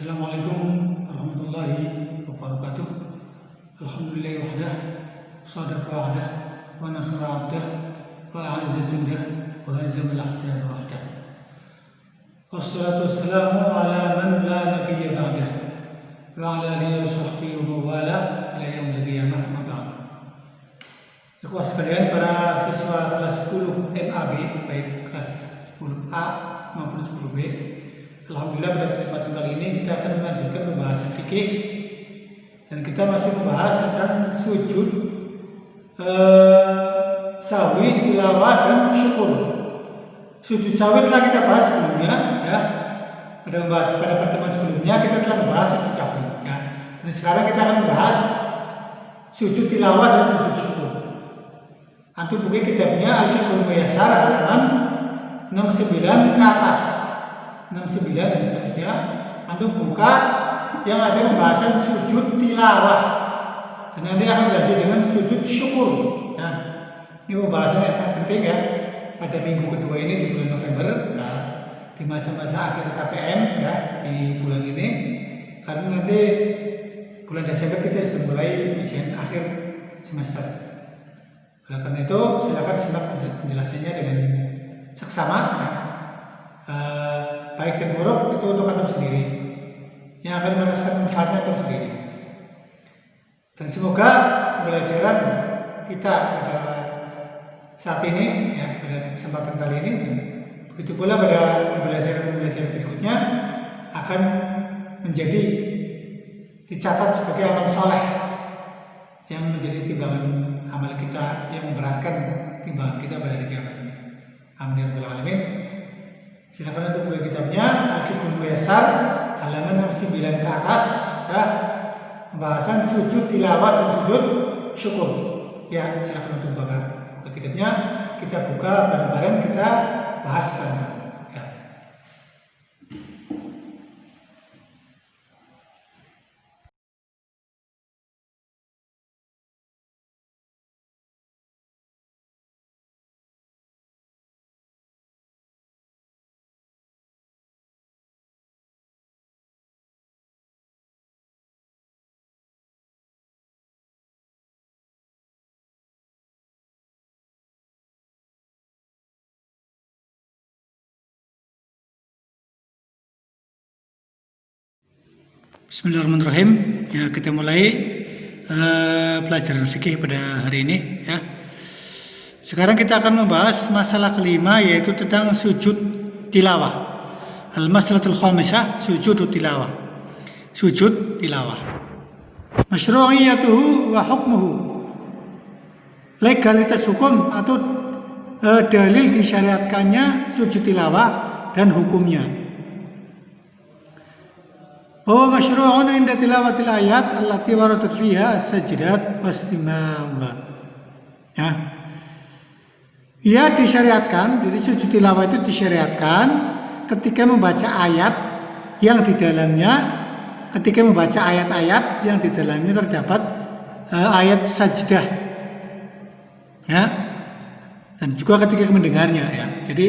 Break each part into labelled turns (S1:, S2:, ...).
S1: Assalamualaikum warahmatullahi wabarakatuh. Alhamdulillah wahdah, sadaqa wa'dah, wa nasra 'abdah, wa a'azza jundah, wa hazama al-ahzaba wahdah. Wassalatu wassalamu ala man la nabiyya ba'dah, wa ala alihi wa sahbihi wa mawala ila yaumil qiyamah ma ba'd. Ikhwah sekalian, para siswa kelas 10 MAB, baik kelas 10A maupun 10B, alhamdulillah pada kesempatan kali ini kita akan melanjutkan pembahasan fikih dan kita masih membahas tentang sujud sawi, tilawah dan syukur. Sujud sawi telah kita bahas sebelumnya, ya. Pada pertemuan sebelumnya kita telah membahas sujud sawi, ya. Dan sekarang kita akan membahas sujud tilawah dan sujud syukur. Antum buka kitabnya Al-Syukur Muyasar halaman 69 ke atas. 69 dan seterusnya, antum buka yang ada pembahasan sujud tilawah dan nanti akan belajar dengan sujud syukur. Nah, ini pembahasan yang sangat penting, ya, pada minggu kedua ini di bulan November, nah, di masa-masa akhir KPM, ya, di bulan ini, karena nanti bulan Desember kita sudah mulai ujian akhir semester. Oleh karena itu silakan simak penjelasannya dengan seksama, ya. Baik dan buruk itu untuk antum sendiri yang akan merasakan manfaatnya antum sendiri. Dan semoga pembelajaran kita pada saat ini, ya, pada kesempatan kali ini, begitu pula pada pembelajaran berikutnya akan menjadi dicatat sebagai amal soleh yang menjadi timbangan amal kita, yang memberatkan timbangan kita pada hari kiamat ini. Amin ya rabbal alamin. Silakan untuk buka kitabnya Al-Syukur Muyasar halaman 69 ke atas, ya, pembahasan sujud tilawah dan sujud syukur. Ya, silakan untuk buka kitabnya, kita buka bareng-bareng, kita bahas bareng. Ya. Bismillahirrahmanirrahim. Ya, kita mulai pelajaran fikih pada hari ini, ya. Sekarang kita akan membahas masalah kelima, yaitu tentang sujud tilawah. Al-masalatul khamisah, sujud tilawah. Sujud tilawah. Masyru'iyatuhu wa hukmuhu. Legalitas hukum atau dalil disyariatkannya sujud tilawah dan hukumnya. Bahwa masyru'un inda tilawatil ayat allati waradat fiha as-sajdat wastimam. Ya. Ia disyariatkan, jadi sujud tilawah itu disyariatkan ketika membaca ayat yang di dalamnya, ketika membaca ayat-ayat yang di dalamnya terdapat ayat sajdah. Ya. Dan juga ketika mendengarnya, ya. Jadi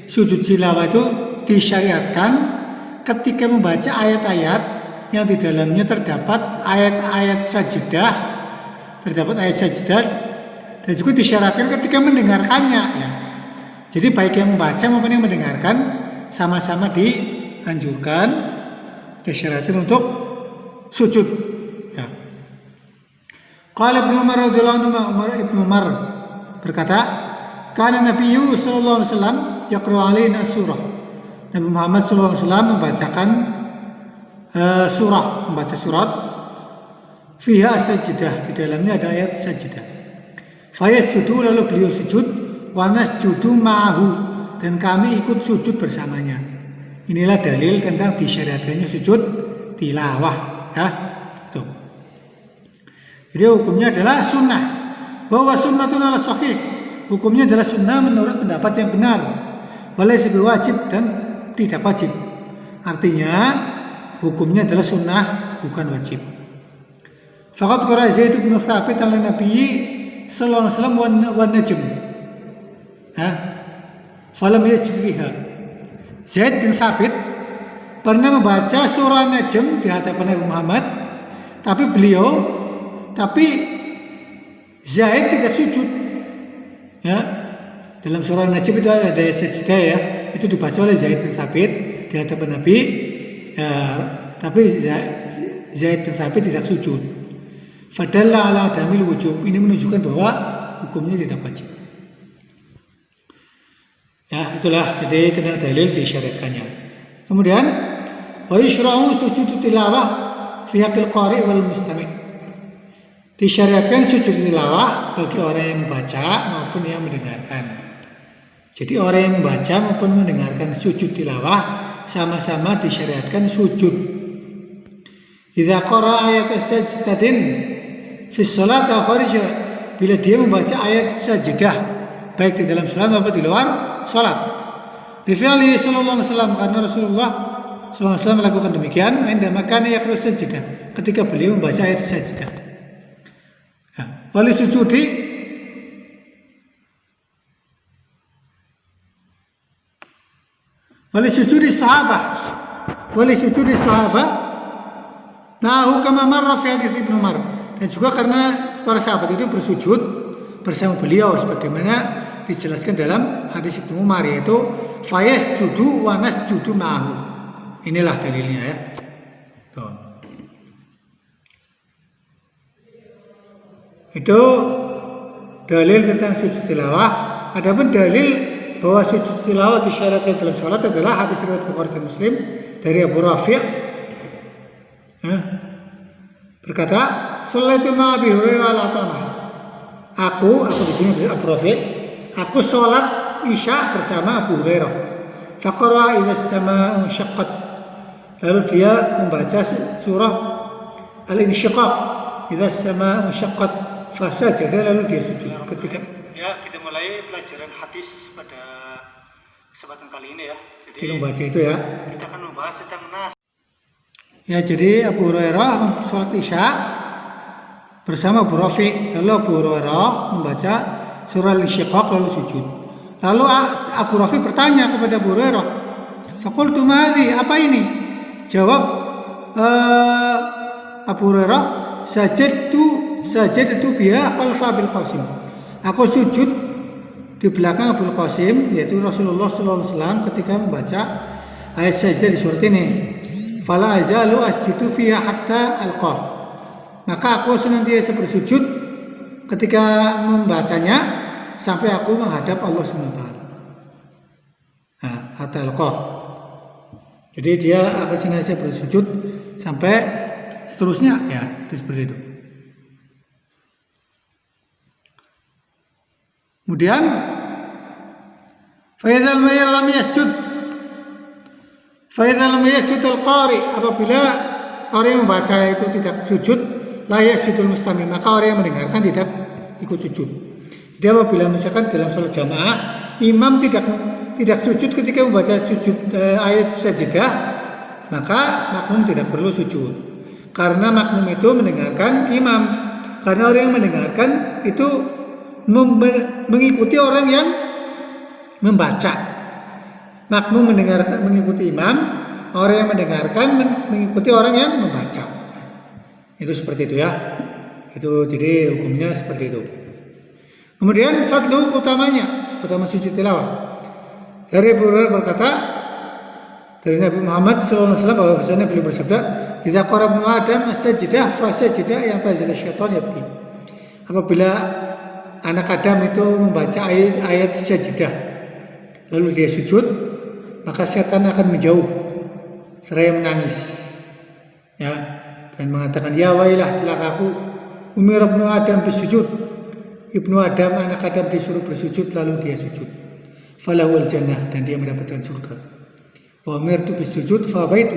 S1: sujud tilawah itu disyariatkan ketika membaca ayat-ayat yang di dalamnya terdapat ayat-ayat sajdah, dan juga disyaratkan ketika mendengarkannya, ya. Jadi baik yang membaca maupun yang mendengarkan sama-sama dianjurkan, disyaratkan untuk sujud, ya. Qala Ibnu Umar radhiyallahu anhu, Ibnu Umar berkata, kana Nabiyyu sallallahu alaihi wasallam yaqra'u alaina surah. Nabi Muhammad SAW membacakan membaca surat fiha sajdah, di dalamnya ada ayat sajdah. Fayasjudu, lalu beliau sujud, wa nasjudu ma'ahu, dan kami ikut sujud bersamanya. Inilah dalil tentang disyariatkannya sujud tilawah, ya. Tuh. Jadi hukumnya adalah sunnah. Bahwa sunnatun ala sahih, hukumnya adalah sunnah menurut pendapat yang benar. Walaysa biwajib, dan tidak wajib. Artinya hukumnya adalah sunnah, bukan wajib. Faqad qara Zaid bin Thabit ala Nabi sallallahu alaihi wasallam wan najm. Falam yajid fiha. Zaid bin Thabit pernah membaca surah Najm di hadapan Nabi Muhammad, tapi Zaid tidak sujud. Ya, dalam surah Najm itu ada ayat sajdah ya, itu dibaca oleh Zaid bin Thabit di hadapan Nabi, tapi Zaid bin Thabit tidak sujud. Fadalla ala adamil wujub, ini menunjukkan bahwa hukumnya tidak wajib. Ya, itulah jadi tentang dalil disyariatkannya. Kemudian wa yushra'u sujud tilawah fi haqqil qari' wal mustami'. Disyariatkan sujud tilawah bagi orang yang membaca maupun yang mendengarkan. Jadi orang yang membaca maupun mendengarkan sujud tilawah sama-sama disyariatkan sujud. Idza qara'a ayat sajdatin fi shalat aw kharija, bila dia membaca ayat sajdah baik di dalam salat maupun di luar salat. Di fi'li sallallahu alaihi wasallam, karena Rasulullah sallallahu alaihi wasallam melakukan demikian inda makana yaqra sajdah, ketika beliau membaca ayat sajdah. Ya, wali sujudi sahabat nahu kama marra fi hadits Ibnu Umar, dan juga karena para sahabat itu bersujud bersama beliau sebagaimana dijelaskan dalam hadis Ibnu Umar, yaitu fayasjudu wa nasjudu ma'ahu. Inilah dalilnya ya. Tuh. Itu dalil tentang sujud tilawah. Adapun dalil bahwa sujud tilawah disyaratkan dalam salat adalah hadis riwayat Bukhari dan Muslim dari Abu Rafi', berkata, "Shallaitu ma'a Abi Hurairah al-Atamah." Aku di sini Abu Rafi', aku sholat Isya bersama Abu Hurairah. Faqara idza as-samaa'u syaqqat. Lalu dia membaca surah Al-Insyiqaq. Idza as-samaa'u syaqqat fasajada, lalu dia sujud. Ketika kita mulai pelajaran hadis pada kesempatan kali ini ya. Jadi kita membahas itu ya. Kita akan membahas tentang nas. Ya, jadi Abu Hurairah sholat Isya bersama Abu Rafi'. Lalu Abu Hurairah membaca surah Al-Insyiqaq lalu sujud. Lalu Abu Rafi' bertanya kepada Abu Hurairah, "Faqultu madhi, apa ini?" Jawab Abu Hurairah, sajadtu biha khalfa Abil Qasim. Aku sujud di belakang Abul Qasim, yaitu Rasulullah sallallahu alaihi wasallam, ketika membaca ayat sajdah di surat ini. Fala azalu asjudu fiha hatta alqa. Maka aku senantiasa bersujud ketika membacanya sampai aku menghadap Allah SWT. Nah, hatta alqa. Jadi dia akan senantiasa bersujud sampai seterusnya, ya, itu seperti itu. Kemudian fa'idzal lam yasjud al-qari, apabila orang yang membaca itu tidak sujud, la yasjudul mustami', maka orang yang mendengarkan tidak ikut sujud. Jadi apabila misalkan dalam salat jamaah imam tidak sujud ketika membaca ayat sajdah, maka makmum tidak perlu sujud, karena makmum itu mendengarkan imam. Karena orang yang mendengarkan itu mengikuti orang yang membaca. Makmum mengikuti imam, orang yang mendengarkan mengikuti orang yang membaca. Itu seperti itu ya. Itu jadi hukumnya seperti itu. Kemudian fadlu utama sujud tilawah. Dari Abu Hurairah berkata dari Nabi Muhammad sallallahu alaihi wasallam bahwa beliau bersabda, "Idza qara ibnu Adam as-sajdah fasajida yang tazila syaitan yabki." Apabila anak Adam itu membaca ayat sajdah lalu dia sujud, maka setan akan menjauh seraya menangis, ya, dan mengatakan, "Ya wailah, celakaku, umir ibnu Adam bisujud." Ibnu Adam, anak Adam, disuruh bersujud lalu dia sujud. Falahul jannah, dan dia mendapatkan surga. Wa umirtu bisujud fa baitu,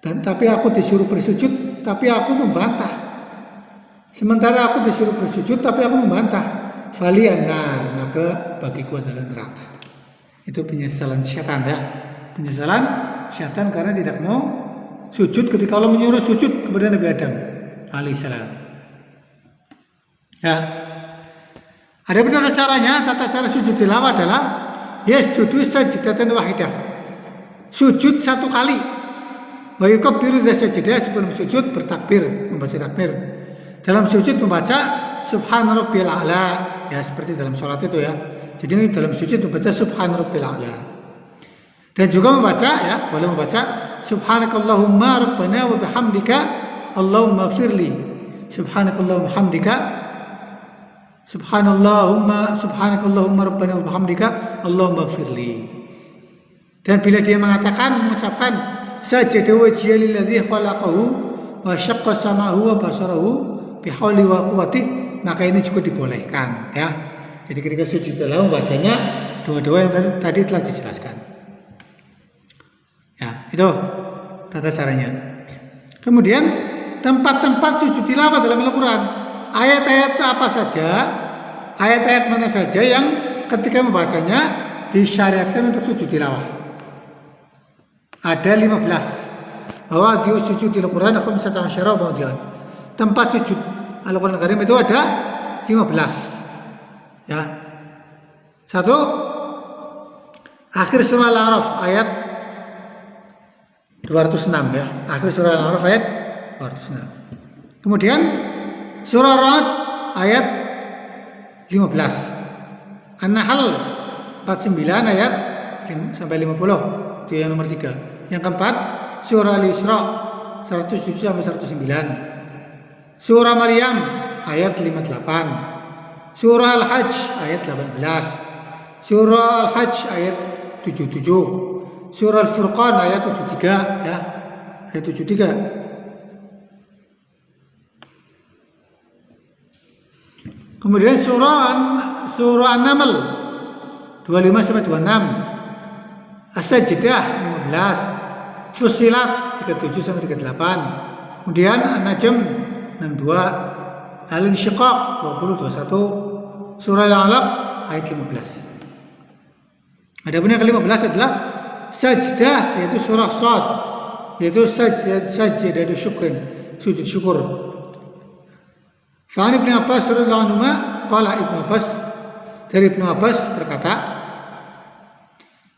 S1: dan tapi aku disuruh bersujud tapi aku membantah. Sementara aku disuruh bersujud tapi aku membantah. Falian nar, maka bagiku adalah neraka. Itu penyesalan syaitan ya. Penyesalan syaitan karena tidak mau sujud ketika Allah menyuruh sujud kepada Nabi Adam alaihissalam. Ya. Ada beberapa caranya. Tata cara sujud tilawah adalah yasjudu sajdatan wahidah. sujud 1 kali. Wa yukabbiru idza sajada, sebelum sujud bertakbir, membaca takbir. Dalam sujud membaca subhana rabbiyal a'la, ya seperti dalam sholat itu ya. Jadi dalam sujud membaca subhana rabbiyal a'la. Dan juga membaca ya, boleh membaca subhanakallahumma rabbana wa bihamdika Allahumma firli. Subhanakallahumma hamdika subhanakallahumma rabbana wa bihamdika Allahumma firli. Dan bila dia mengucapkan sajada wajhiya lilladzi khalaqahu wa syaqqa sama'ahu wa basarahu bihauli wa quwwati, maka ini juga dibolehkan ya. Jadi ketika sujud dalam bacanya doa-doa yang tadi telah dijelaskan. Ya, itu tata caranya. Kemudian tempat-tempat sujud tilawah dalam Al-Qur'an. Ayat-ayat apa saja? Ayat-ayat mana saja yang ketika membacanya disyariatkan untuk sujud tilawah? Ada 15. Bahwa di sujud di Al-Qur'an khamsata asyara mawdi'an. Tempat sujud Al-Qur'an Karim itu ada 15. Ya. 1, akhir surah Al-A'raf ayat 206 ya. Akhir surah Al-A'raf ayat 206. Kemudian surah Ra'd ayat 15. An-Nahl 49 ayat sampai 50. Itu yang nomor 3. Yang keempat, surah Al-Isra 107 sampai 109. Surah Maryam ayat 58. Surah Al-Hajj ayat 18. Surah Al-Hajj ayat 77. Surah Al-Furqan ayat 73 ya. Ayat 73. Kemudian surah An-Naml 25 sampai 26. As-Sajdah 15. Fussilat 37 sampai 38. Kemudian An-Najm 62. Al-Insyiqaq 20 21. Surah Al-Alaq ayat 15. Adapun yang ke-15 adalah sajdah, yaitu surah Shad, yaitu sajdah dari syukrin, sujud syukur. Fa'an Ibn Abbas radhiyallahu anhu qala Ibn Abbas, dari Ibn Abbas berkata,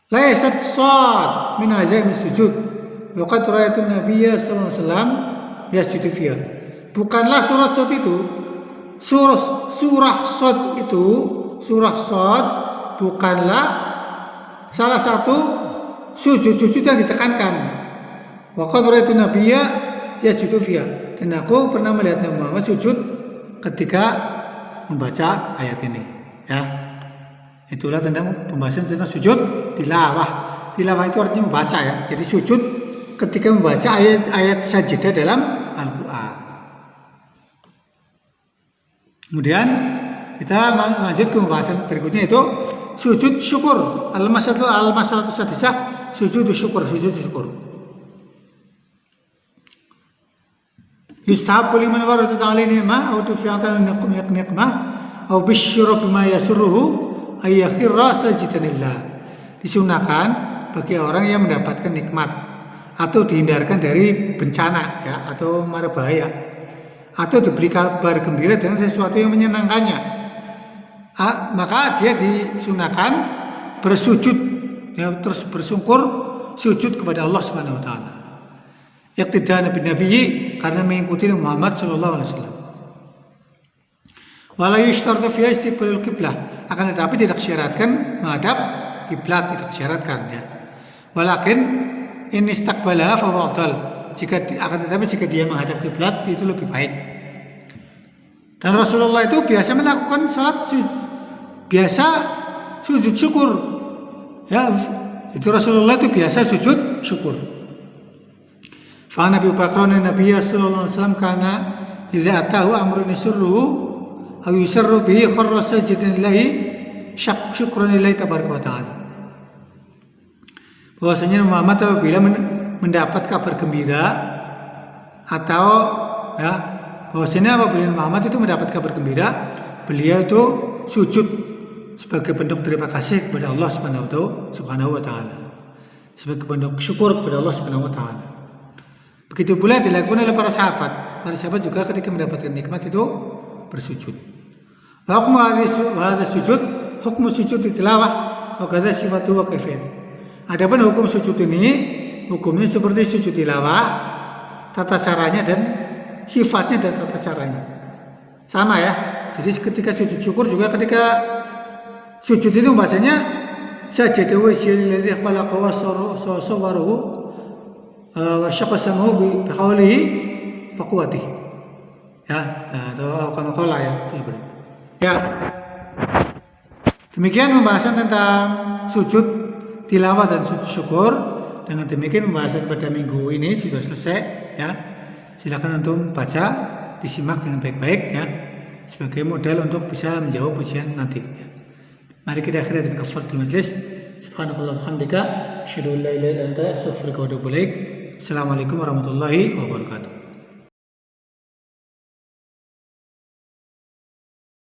S1: laysat Shad min azaimi sujud wa qad ra'aytu an-nabiyya sallallahu alaihi wasallam yasjudu fiha. Bukanlah surah Shad itu, surah Shad bukanlah salah satu sujud-sujud yang ditekankan. Wa qad ra'aytu an-nabiyya yasjudu fiha. Dan aku pernah melihat Nabi Muhammad sujud ketika membaca ayat ini. Ya. Itulah tentang pembahasan tentang sujud tilawah. Tilawah itu artinya membaca ya. Jadi sujud ketika membaca ayat-ayat sajdah dalam Al-Qur'an. Kemudian kita lanjut ke pembahasan berikutnya, itu sujud syukur. Al-masalatu sadisah, sujud syukur. Yustahabu liman warada ta'ala ni'mah aw tufi'atan niqmah aw bisyura bima yasurruhu ay yakhirra sajidan lillah. Disunahkan bagi orang yang mendapatkan nikmat atau dihindarkan dari bencana ya, atau mara bahaya, atau diberi kabar gembira dengan sesuatu yang menyenangkannya, maka dia disunahkan bersujud ya, terus bersyukur, sujud kepada Allah Subhanahu wa taala. Iqtida Nabi karena mengikuti Muhammad sallallahu alaihi wasallam. Wala yushtaratu fi istiqbalil qiblah, akan tetapi tidak disyaratkan menghadap kiblat, tidak disyaratkan ya. Walakin in istaqbalaha fa afdal, akan tetapi jika dia menghadap kiblat itu lebih baik. Dan Rasulullah itu biasa melakukan salat sujud syukur. Ya, itu Rasulullah itu biasa sujud syukur. Fa Nabi Bakr Nabi sallallahu alaihi wasallam kana idza atahu amrun yasurruhu aw yusarru bihi kharra sajidan lillahi syukran lillahi tabaraka wa taala. Bahwasanya Muhammad apabila mendapat kabar gembira atau ya, bahwasanya apabila Muhammad itu mendapat kabar gembira, beliau itu sujud sebagai bentuk terima kasih kepada Allah Subhanahu wa taala. Sebagai bentuk syukur kepada Allah Subhanahu wa taala. Begitu pula dilakukan oleh para sahabat. Para sahabat juga ketika mendapatkan nikmat itu bersujud. Hukmu hadis sujud, hukmu sujud tilawah, wa kadza sifatu wa kaifiyah. Adapun hukum sujud ini, hukumnya seperti sujud tilawah, tata caranya dan sifatnya dan tata caranya. Sama ya. Jadi ketika sujud syukur juga ketika sujud itu bahasanya sajada wajhil ladzi khalaqa wa sawwarahu wa syaqqa samahu bi haulihi fa quwwatihi. Ya, atau kalau qala ya. Ya. Demikian pembahasan tentang sujud tilawah dan sujud syukur. Dengan demikian pembahasan pada minggu ini sudah selesai ya. Silakan untuk baca, disimak dengan baik-baik ya, sebagai modal untuk bisa menjawab ujian nanti. Mari kita akhiri dengan kafaratul majlis. Subhanallah hamdika, asyhadu an la ilaha illa anta, astaghfiruka wa atubu ilaik. Assalamualaikum warahmatullahi wabarakatuh.